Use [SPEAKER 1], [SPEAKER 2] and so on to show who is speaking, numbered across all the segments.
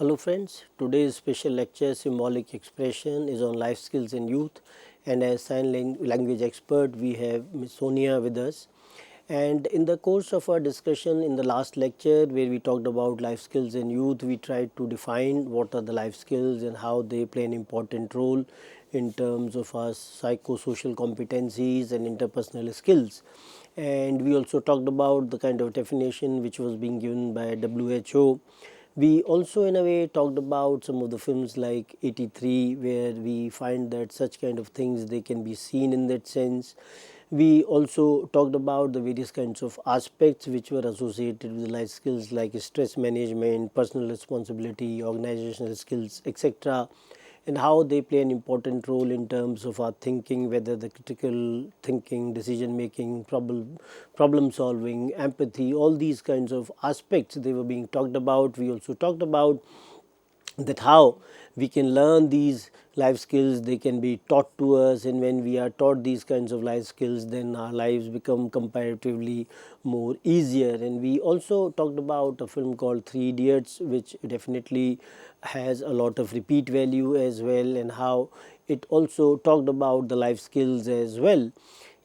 [SPEAKER 1] Hello friends, today's special lecture symbolic expression is on life skills in youth, and as sign language expert we have Ms. Sonia with us. And in the course of our discussion in the last lecture where we talked about life skills in youth, we tried to define what are the life skills and how they play an important role in terms of our psychosocial competencies and interpersonal skills. And we also talked about the kind of definition which was being given by WHO. We also in a way talked about some of the films like 83, where we find that such kind of things they can be seen in that sense. We also talked about the various kinds of aspects which were associated with life skills like stress management, personal responsibility, organizational skills, etc., and how they play an important role in terms of our thinking, whether the critical thinking, decision making, problem solving, empathy, all these kinds of aspects they were being talked about. We also talked about that how we can learn these life skills, they can be taught to us, and when we are taught these kinds of life skills, then our lives become comparatively more easier. And we also talked about a film called Three Idiots, which definitely has a lot of repeat value as well, and how it also talked about the life skills as well.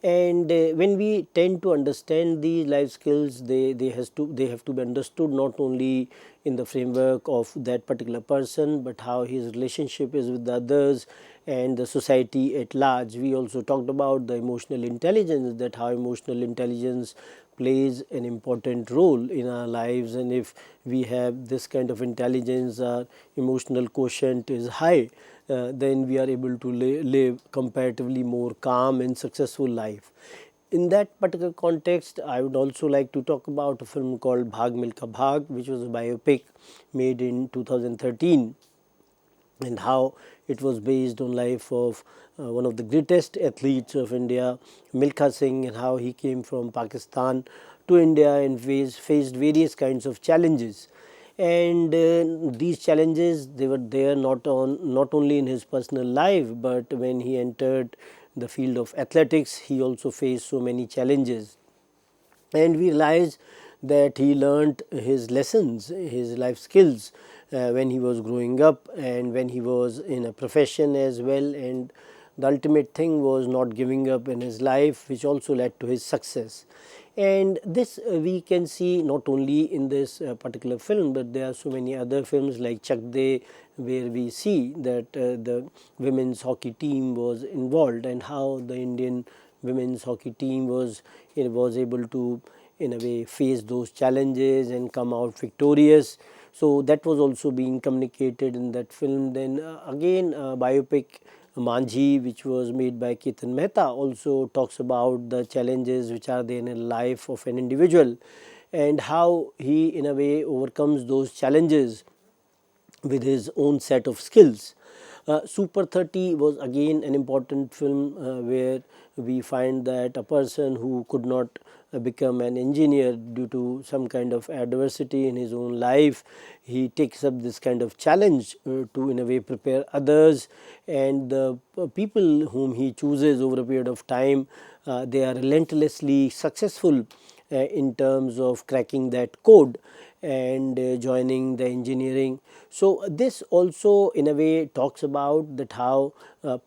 [SPEAKER 1] And when we tend to understand these life skills, they have to be understood not only in the framework of that particular person, but how his relationship is with the others and the society at large. We also talked about the emotional intelligence, that how emotional intelligence plays an important role in our lives, and if we have this kind of intelligence, our emotional quotient is high, then we are able to live comparatively more calm and successful life. In that particular context, I would also like to talk about a film called Bhag Milka Bhag, which was a biopic made in 2013, and how it was based on life of one of the greatest athletes of India, Milkha Singh, and how he came from Pakistan to India and faced various kinds of challenges. And these challenges, they were there not only in his personal life, but when he entered the field of athletics, he also faced so many challenges. And we realized that he learned his lessons, his life skills when he was growing up and when he was in a profession as well. And the ultimate thing was not giving up in his life, which also led to his success. And this we can see not only in this particular film, but there are so many other films like Chak De, where we see that the women's hockey team was involved, and how the Indian women's hockey team was able to in a way face those challenges and come out victorious. So that was also being communicated in that film. Then again, biopic Manjhi, which was made by Ketan Mehta, also talks about the challenges which are there in the life of an individual, and how he in a way overcomes those challenges with his own set of skills. Super 30 was again an important film where we find that a person who could not become an engineer due to some kind of adversity in his own life, he takes up this kind of challenge to in a way prepare others, and the people whom he chooses over a period of time, they are relentlessly successful in terms of cracking that code and joining the engineering. So this also in a way talks about that how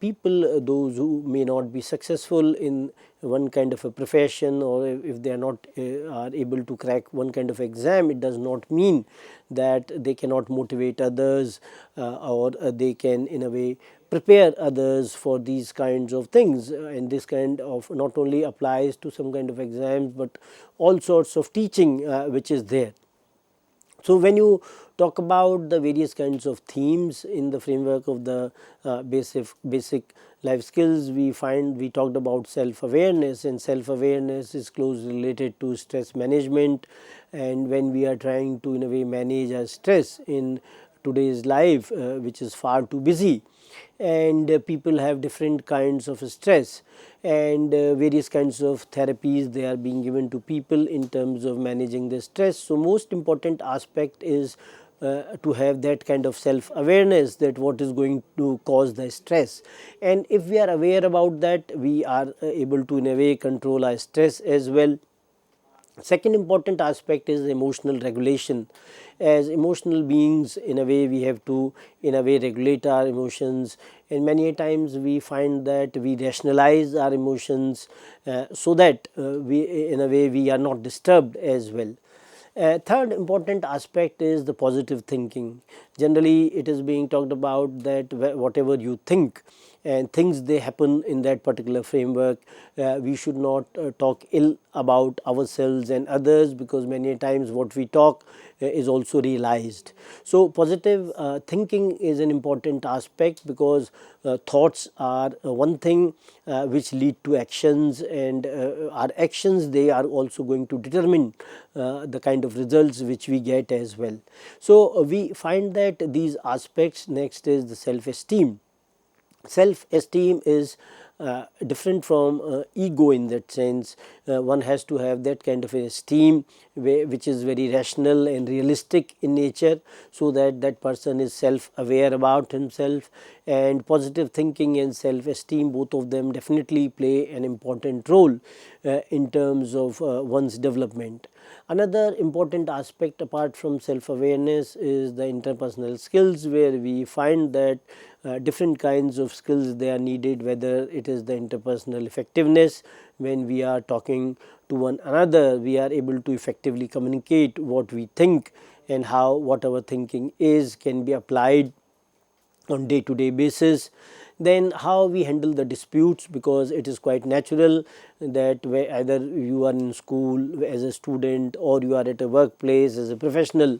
[SPEAKER 1] people, those who may not be successful in one kind of a profession, or if they are not are able to crack one kind of exam, it does not mean that they cannot motivate others or they can in a way prepare others for these kinds of things. And this kind of not only applies to some kind of exams, but all sorts of teaching which is there. So when you talk about the various kinds of themes in the framework of the basic life skills, we find we talked about self-awareness, and self-awareness is closely related to stress management. And when we are trying to in a way manage our stress in today's life, which is far too busy, and people have different kinds of stress, and various kinds of therapies they are being given to people in terms of managing the stress. So most important aspect is to have that kind of self awareness, that what is going to cause the stress, and if we are aware about that, we are able to in a way control our stress as well. Second important aspect is emotional regulation. As emotional beings, in a way we have to in a way regulate our emotions, and many a times we find that we rationalize our emotions so that we in a way we are not disturbed as well. Third important aspect is the positive thinking. Generally, it is being talked about that whatever you think and things they happen in that particular framework, we should not talk ill about ourselves and others, because many times what we talk is also realized. So positive thinking is an important aspect, because thoughts are one thing which lead to actions, and our actions, they are also going to determine the kind of results which we get as well. So we find that these aspects. Next is the self esteem. Self esteem is different from ego in that sense. One has to have that kind of esteem which is very rational and realistic in nature, so that that person is self aware about himself. And positive thinking and self esteem, both of them definitely play an important role in terms of one's development. Another important aspect apart from self awareness is the interpersonal skills, where we find that different kinds of skills they are needed, whether it is the interpersonal effectiveness. When we are talking to one another, we are able to effectively communicate what we think, and how what our thinking is can be applied on day to day basis. Then how we handle the disputes, because it is quite natural that either you are in school as a student or you are at a workplace as a professional,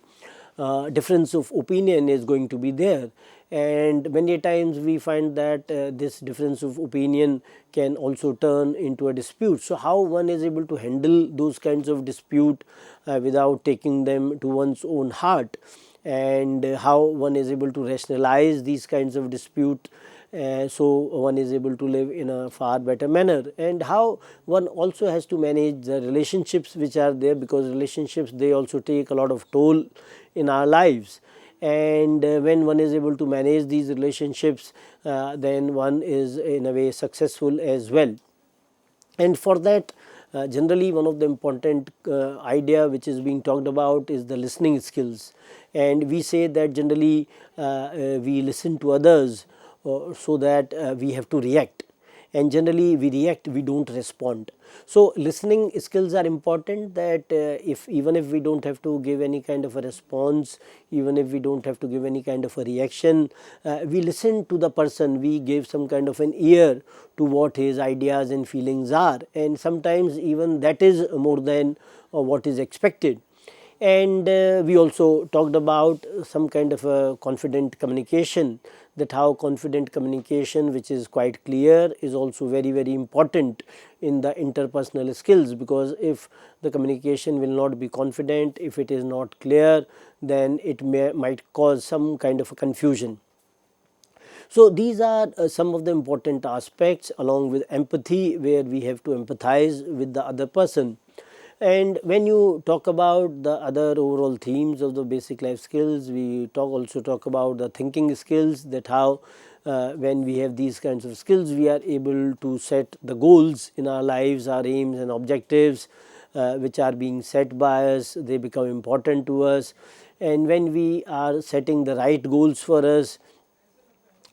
[SPEAKER 1] difference of opinion is going to be there, and many times we find that this difference of opinion can also turn into a dispute. So how one is able to handle those kinds of dispute without taking them to one's own heart, and how one is able to rationalize these kinds of dispute, so one is able to live in a far better manner, and how one also has to manage the relationships which are there, because relationships, they also take a lot of toll in our lives. And when one is able to manage these relationships, then one is in a way successful as well. And for that, generally one of the important idea which is being talked about is the listening skills. And we say that generally we listen to others so that we have to react, and generally we react, we don't respond. So listening skills are important, that if even if we don't have to give any kind of a response, even if we don't have to give any kind of a reaction, we listen to the person, we give some kind of an ear to what his ideas and feelings are, and sometimes even that is more than what is expected. And we also talked about some kind of a confident communication, that how confident communication, which is quite clear, is also very very important in the interpersonal skills, because if the communication will not be confident, if it is not clear, then it might cause some kind of a confusion. So these are some of the important aspects, along with empathy, where we have to empathize with the other person. And when you talk about the other overall themes of the basic life skills, we also talk about the thinking skills, that how when we have these kinds of skills, we are able to set the goals in our lives, our aims and objectives which are being set by us, they become important to us. And when we are setting the right goals for us,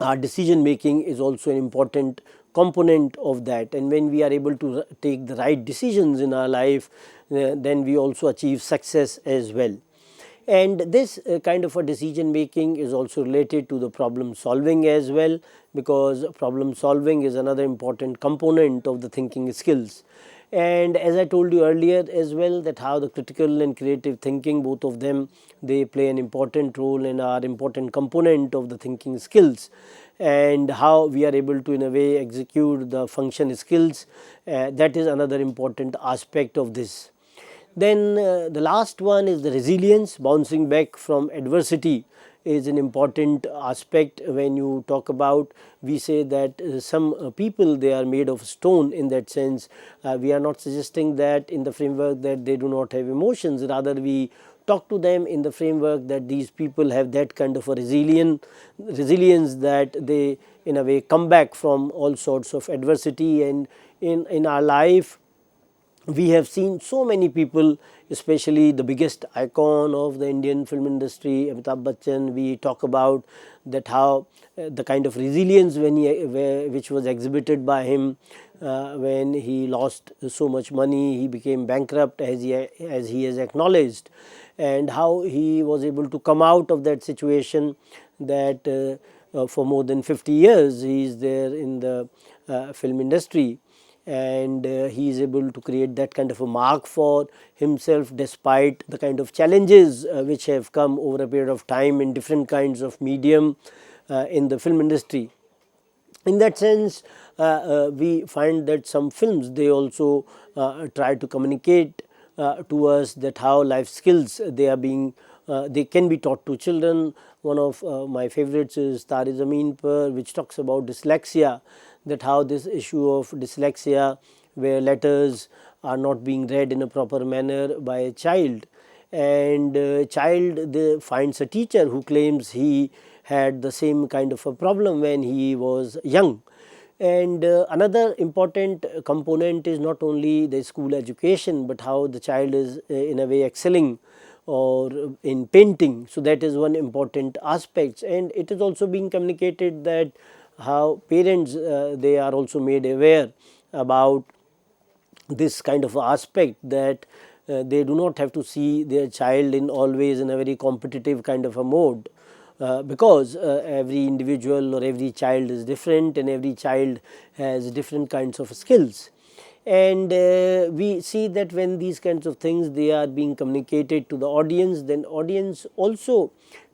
[SPEAKER 1] our decision making is also an important component of that, and when we are able to take the right decisions in our life, then we also achieve success as well. And this kind of a decision making is also related to the problem solving as well, because problem solving is another important component of the thinking skills. And as I told you earlier as well, that how the critical and creative thinking, both of them, they play an important role and are important component of the thinking skills, and how we are able to in a way execute the function skills, that is another important aspect of this. Then the last one is the resilience. Bouncing back from adversity is an important aspect. When you talk about, we say that some people, they are made of stone. In that sense, we are not suggesting that in the framework that they do not have emotions, rather we talk to them in the framework that these people have that kind of a resilience, that they in a way come back from all sorts of adversity. And in our life, we have seen so many people, especially the biggest icon of the Indian film industry, Amitabh Bachchan. We talk about that how the kind of resilience which was exhibited by him when he lost so much money, he became bankrupt, as he has acknowledged, and how he was able to come out of that situation, that for more than 50 years he is there in the film industry, and he is able to create that kind of a mark for himself despite the kind of challenges which have come over a period of time in different kinds of medium in the film industry. In that sense, we find that some films, they also try to communicate to us that how life skills they can be taught to children. One of my favorites is Tare Zameen Par, which talks about dyslexia, that how this issue of dyslexia, where letters are not being read in a proper manner by a child, and child finds a teacher who claims he had the same kind of a problem when he was young. And another important component is not only the school education, but how the child is in a way excelling or in painting. So that is one important aspect, and it is also being communicated that how parents they are also made aware about this kind of aspect, that they do not have to see their child in always in a very competitive kind of a mode, because every individual or every child is different, and every child has different kinds of skills. And we see that when these kinds of things they are being communicated to the audience, then audience also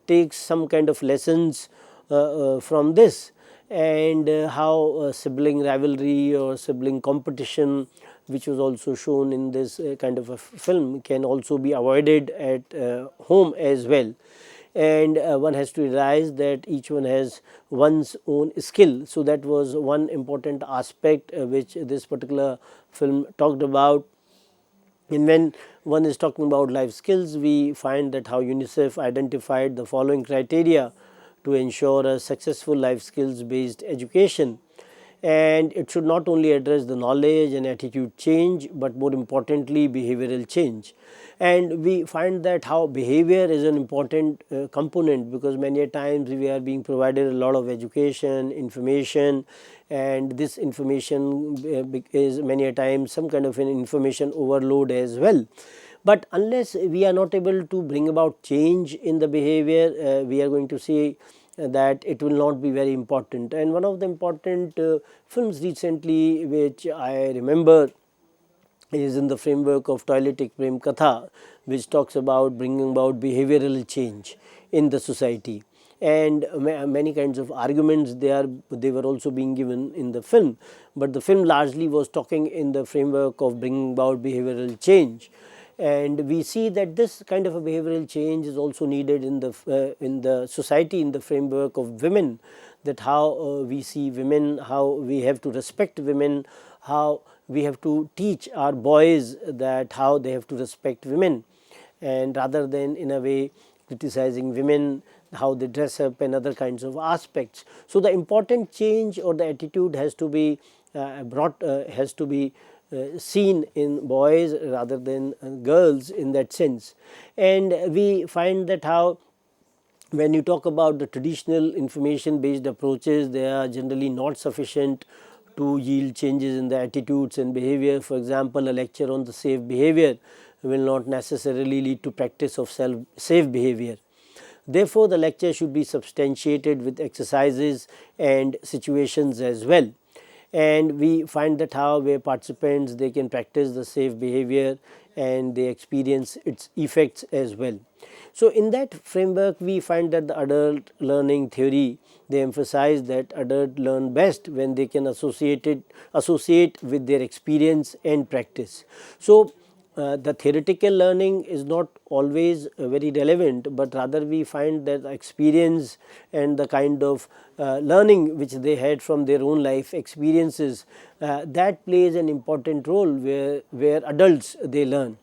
[SPEAKER 1] takes some kind of lessons from this, and how sibling rivalry or sibling competition, which was also shown in this kind of a film, can also be avoided at home as well. And one has to realize that each one has one's own skill. So that was one important aspect which this particular film talked about. And when one is talking about life skills, we find that how UNICEF identified the following criteria to ensure a successful life skills based education. And it should not only address the knowledge and attitude change, but more importantly behavioral change. And we find that how behavior is an important component, because many a times we are being provided a lot of education, information, and this information is many a times some kind of an information overload as well. But unless we are not able to bring about change in the behavior, we are going to see that it will not be very important. And one of the important films recently which I remember is in the framework of Toiletic Prem Katha, which talks about bringing about behavioral change in the society. And many kinds of arguments they were also being given in the film, but the film largely was talking in the framework of bringing about behavioral change. And we see that this kind of a behavioral change is also needed in the society, in the framework of women, that how we see women, how we have to respect women, how we have to teach our boys that how they have to respect women, and rather than in a way criticizing women, how they dress up and other kinds of aspects. So the important change or the attitude has to be has to be seen in boys rather than girls in that sense. And we find that how when you talk about the traditional information based approaches, they are generally not sufficient to yield changes in the attitudes and behavior. For example, a lecture on the safe behavior will not necessarily lead to practice of safe behavior. Therefore, the lecture should be substantiated with exercises and situations as well. And we find that how where participants they can practice the safe behavior and they experience its effects as well. So in that framework, we find that the adult learning theory, they emphasize that adults learn best when they can associate with their experience and practice. So the theoretical learning is not always very relevant, but rather we find that experience and the kind of learning which they had from their own life experiences, that plays an important role where adults they learn.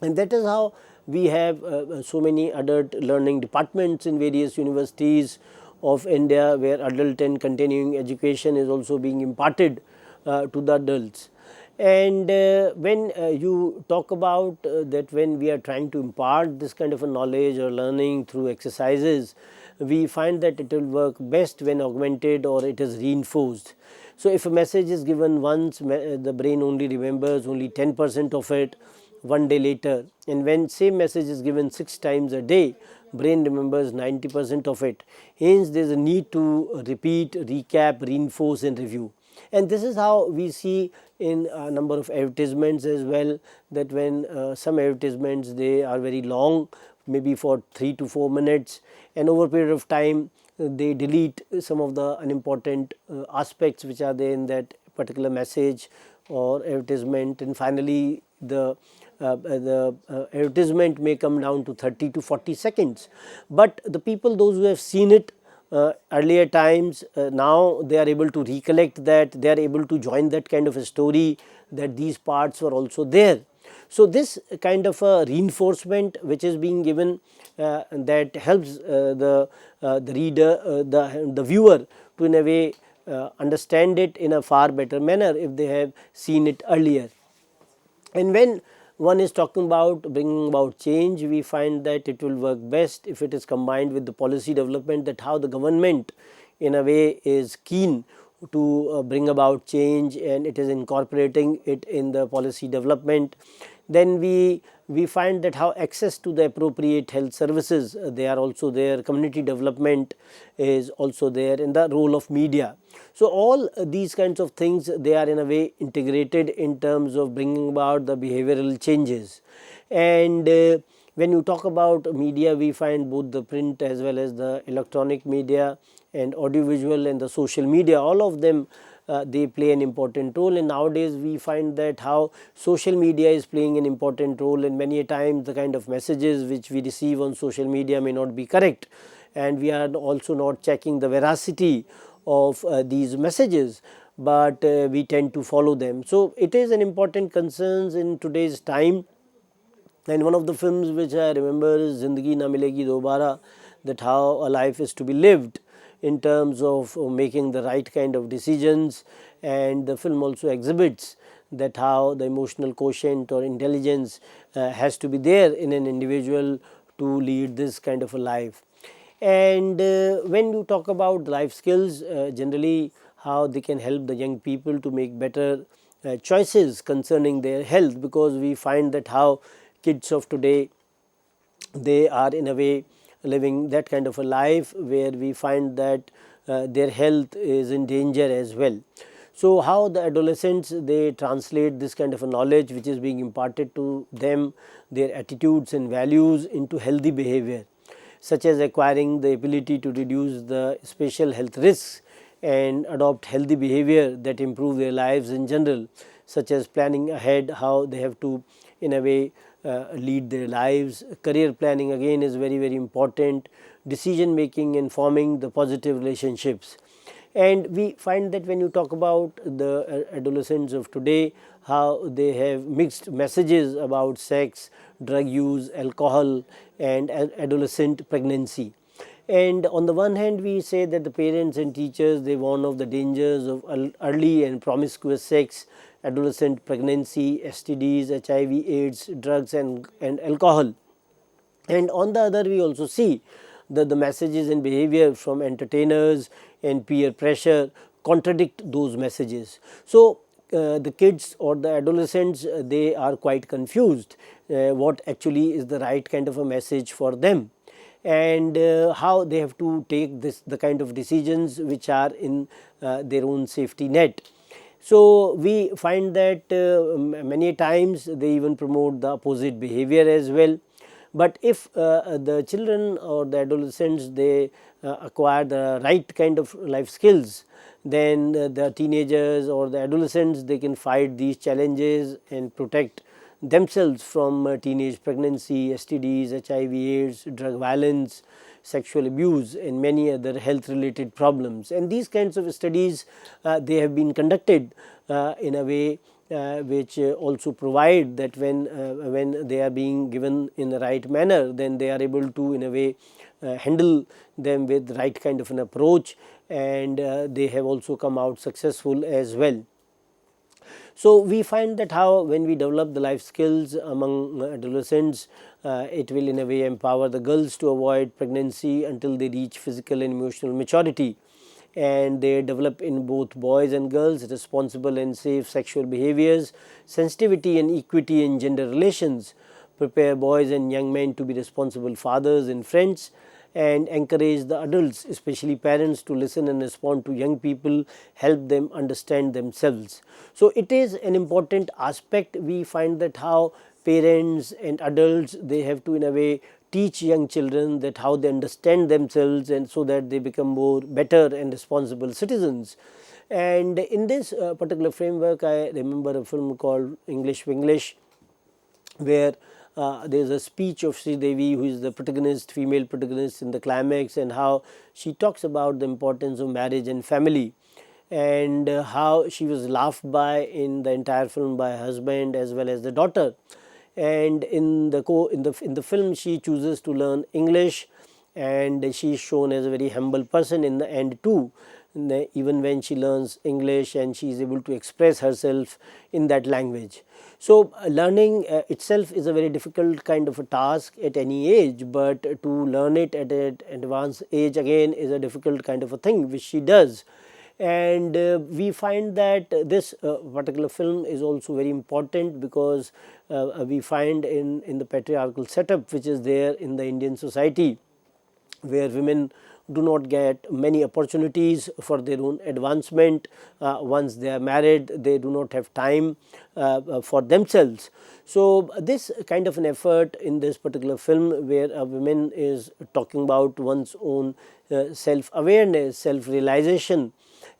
[SPEAKER 1] And that is how we have so many adult learning departments in various universities of India, where adult and continuing education is also being imparted to the adults. And when you talk about that, when we are trying to impart this kind of a knowledge or learning through exercises, we find that it will work best when augmented or it is reinforced. So if a message is given once, the brain only remembers only 10% of it one day later, and when same message is given 6 times a day, brain remembers 90% of it. Hence there is a need to repeat, recap, reinforce and review. And this is how we see in a number of advertisements as well, that when some advertisements, they are very long, maybe for 3 to 4 minutes, and over a period of time they delete some of the unimportant aspects which are there in that particular message or advertisement, and finally the advertisement may come down to 30 to 40 seconds. But the people, those who have seen it earlier times, now they are able to recollect that, they are able to join that kind of a story, that these parts were also there. So this kind of a reinforcement which is being given, that helps the reader, the viewer, to in a way understand it in a far better manner if they have seen it earlier. And when one is talking about bringing about change, we find that it will work best if it is combined with the policy development, that how the government in a way is keen to bring about change and it is incorporating it in the policy development. Then we find that how access to the appropriate health services, they are also there, community development is also there, in the role of media. So all these kinds of things, they are in a way integrated in terms of bringing about the behavioral changes. And when you talk about media, we find both the print as well as the electronic media and audiovisual and the social media, all of them they play an important role. And nowadays we find that how social media is playing an important role, and many a time the kind of messages which we receive on social media may not be correct, and we are also not checking the veracity of these messages, but we tend to follow them. So it is an important concern in today's time. And one of the films which I remember is Zindagi Na Milegi Dobara, that how a life is to be lived in terms of making the right kind of decisions. And the film also exhibits that how the emotional quotient or intelligence has to be there in an individual to lead this kind of a life. And when you talk about life skills, generally how they can help the young people to make better choices concerning their health, because we find that how kids of today, they are in a way living that kind of a life where we find that their health is in danger as well. So how the adolescents, they translate this kind of a knowledge which is being imparted to them, their attitudes and values, into healthy behavior, such as acquiring the ability to reduce the special health risks and adopt healthy behavior that improve their lives in general, such as planning ahead how they have to in a way lead their lives. Career planning again is very, very important. Decision making and forming the positive relationships. And we find that when you talk about the adolescents of today, how they have mixed messages about sex, drug use, alcohol and adolescent pregnancy. And on the one hand, we say that the parents and teachers, they warn of the dangers of early and promiscuous sex, adolescent pregnancy, STDs, HIV, AIDS, drugs and alcohol. And on the other, we also see that the messages and behavior from entertainers and peer pressure contradict those messages. So the kids or the adolescents, they are quite confused what actually is the right kind of a message for them, and how they have to take the kind of decisions which are in their own safety net. So we find that many times they even promote the opposite behavior as well. But if the children or the adolescents, they acquire the right kind of life skills, then the teenagers or the adolescents, they can fight these challenges and protect themselves from teenage pregnancy, STDs, HIV, AIDS, drug violence, sexual abuse and many other health related problems. And these kinds of studies, they have been conducted in a way which also provide that when they are being given in the right manner, then they are able to in a way handle them with right kind of an approach, and they have also come out successful as well. So, we find that how when we develop the life skills among adolescents, it will in a way empower the girls to avoid pregnancy until they reach physical and emotional maturity, and they develop in both boys and girls responsible and safe sexual behaviors, sensitivity and equity in gender relations, prepare boys and young men to be responsible fathers and friends, and encourage the adults, especially parents, to listen and respond to young people, help them understand themselves. So, it is an important aspect. We find that how parents and adults, they have to in a way teach young children that how they understand themselves, and so that they become more better and responsible citizens. And in this particular framework, I remember a film called English Winglish, where there is a speech of Sri Devi, who is the protagonist, female protagonist in the climax, and how she talks about the importance of marriage and family, and how she was laughed by in the entire film by her husband as well as the daughter. And in the film, she chooses to learn English, and she is shown as a very humble person in the end too, even when she learns English and she is able to express herself in that language. So, learning itself is a very difficult kind of a task at any age, but to learn it at an advanced age again is a difficult kind of a thing, which she does. And we find that this particular film is also very important, because we find in the patriarchal setup which is there in the Indian society, where women do not get many opportunities for their own advancement. Once they are married, they do not have time for themselves. So, this kind of an effort in this particular film, where a woman is talking about one's own self awareness, self realization,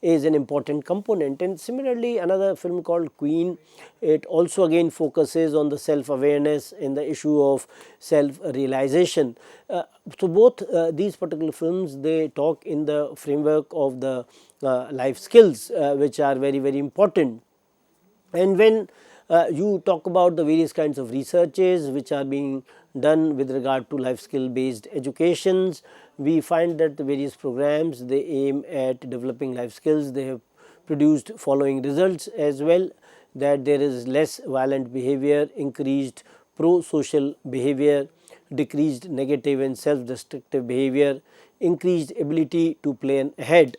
[SPEAKER 1] is an important component. And similarly, another film called Queen, it also again focuses on the self awareness and the issue of self realization. So, both these particular films, they talk in the framework of the life skills, which are very, very important. And when you talk about the various kinds of researches which are being done with regard to life skill based educations, we find that the various programs, they aim at developing life skills. They have produced following results as well: that there is less violent behavior, increased pro-social behavior, decreased negative and self-destructive behavior, increased ability to plan ahead.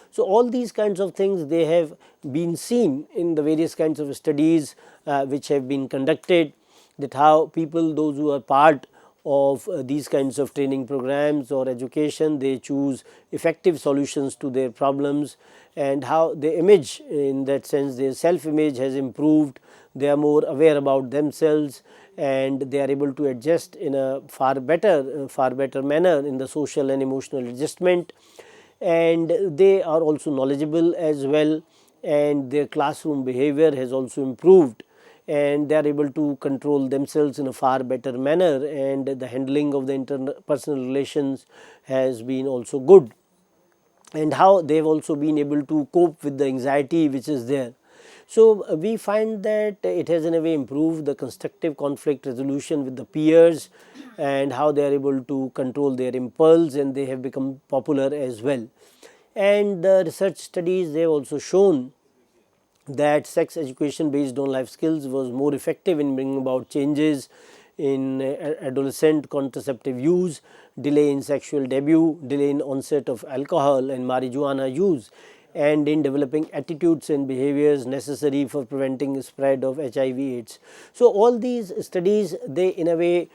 [SPEAKER 1] So, all these kinds of things, they have been seen in the various kinds of studies which have been conducted, that how people, those who are part of these kinds of training programs or education, they choose effective solutions to their problems, and how their image, in that sense their self image has improved. They are more aware about themselves, and they are able to adjust in a far better manner in the social and emotional adjustment, and they are also knowledgeable as well, and their classroom behavior has also improved, and they are able to control themselves in a far better manner, and the handling of the interpersonal relations has been also good, and how they have also been able to cope with the anxiety which is there. So, we find that it has in a way improved the constructive conflict resolution with the peers, and how they are able to control their impulse, and they have become popular as well. And the research studies, they have also shown that sex education based on life skills was more effective in bringing about changes in adolescent contraceptive use, delay in sexual debut, delay in onset of alcohol and marijuana use, and in developing attitudes and behaviors necessary for preventing the spread of HIV/AIDS. So, all these studies, they in a way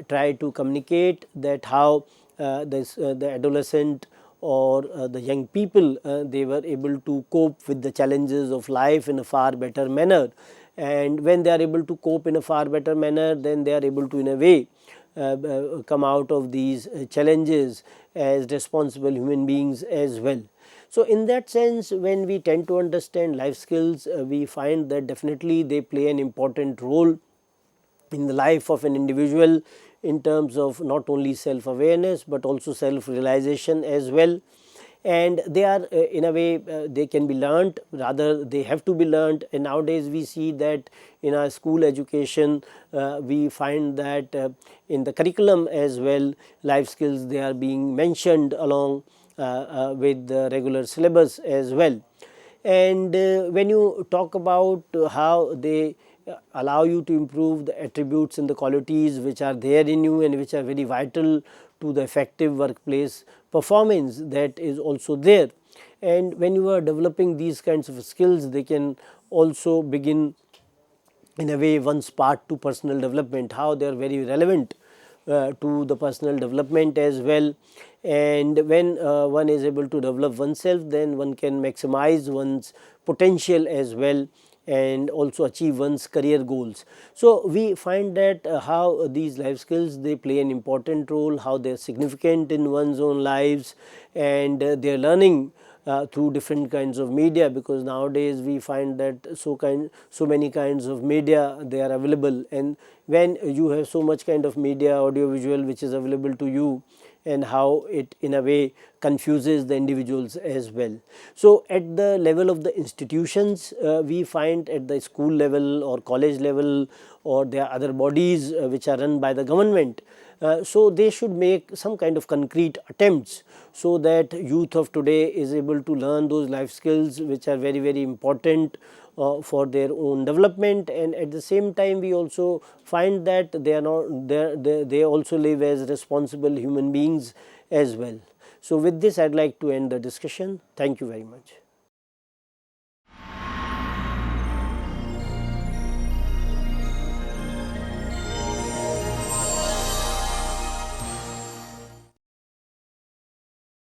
[SPEAKER 1] try to communicate that how the adolescent or the young people, they were able to cope with the challenges of life in a far better manner, and when they are able to cope in a far better manner, then they are able to in a way come out of these challenges as responsible human beings as well. So, in that sense, when we tend to understand life skills, we find that definitely they play an important role in the life of an individual, in terms of not only self awareness, but also self realization as well. And they are in a way they can be learnt, rather they have to be learnt. And nowadays we see that in our school education, we find that in the curriculum as well, life skills, they are being mentioned along with the regular syllabus as well. And when you talk about how they allow you to improve the attributes and the qualities which are there in you and which are very vital to the effective workplace performance, that is also there. And when you are developing these kinds of skills, they can also begin in a way one's part to personal development, how they are very relevant to the personal development as well. And when one is able to develop oneself, then one can maximize one's potential as well and also achieve one's career goals. So, we find that how these life skills, they play an important role, how they are significant in one's own lives, and they are learning through different kinds of media, because nowadays we find that so many kinds of media they are available, and when you have so much kind of media, audio visual, which is available to you, and how it in a way confuses the individuals as well. So, at the level of the institutions, we find at the school level or college level, or there are other bodies which are run by the government. So, they should make some kind of concrete attempts, so that youth of today is able to learn those life skills which are very, very important for their own development. And at the same time, we also find that they are not they also live as responsible human beings as well. So, with this I would like to end the discussion. Thank you very much.